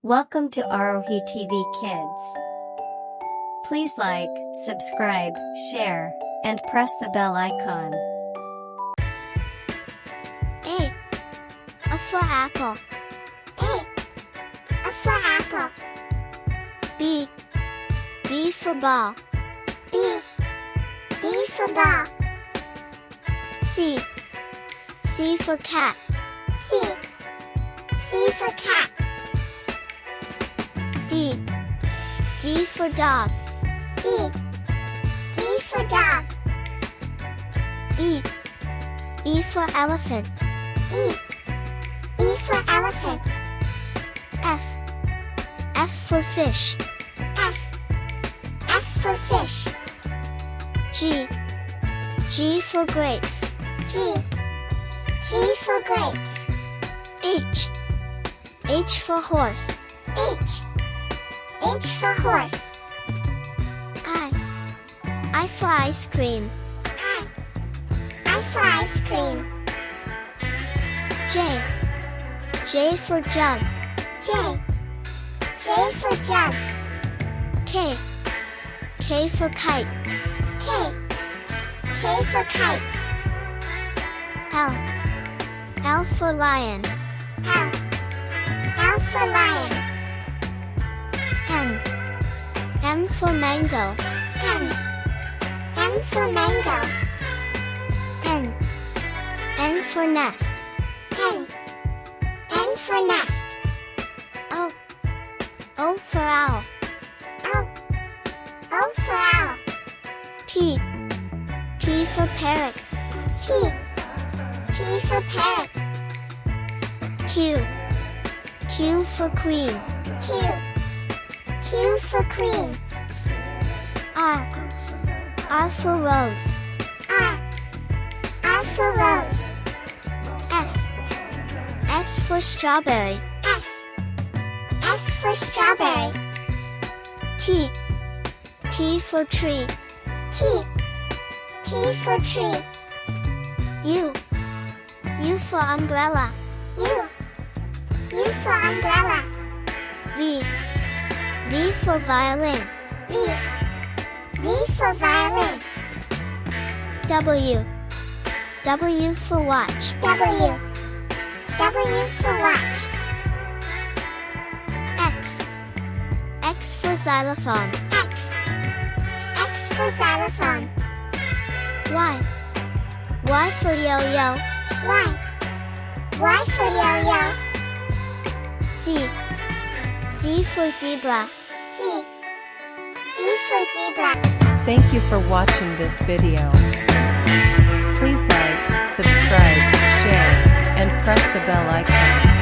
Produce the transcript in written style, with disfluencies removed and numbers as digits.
Welcome to Aarohi TV Kids. Please like, subscribe, share, and press the bell icon. A. For apple. A for apple. B. B for ball. B for ball. C. C for cat. C for cat. D. D for dog. D for dog. E. E for elephant. E for elephant. F. F for fish. F for fish. G. G for grapes. G for grapes. H. H for horse. H for horse. I for ice cream. I for ice cream. J. J for jug. J for jug. K. K for kite. K for kite. L. L for lion. L for lion. M. M for mango. M for mango. N. N for nest. N for nest. O. O for owl. O for owl. P. P for parrot. P for parrot. Q. Q for queen. Q for queen. R. R for rose. R for rose. S. S for strawberry. S for strawberry. T. T for tree. T for tree. U. U for umbrella. U for umbrella. V. V for violin. V for violin. W. W for watch. W for watch. X. X for xylophone. X for xylophone. Y. Y for yo-yo. Y for yo-yo. Z. Z for zebra. Z for zebra. Thank you for watching this video. Please like, subscribe, share, and press the bell icon.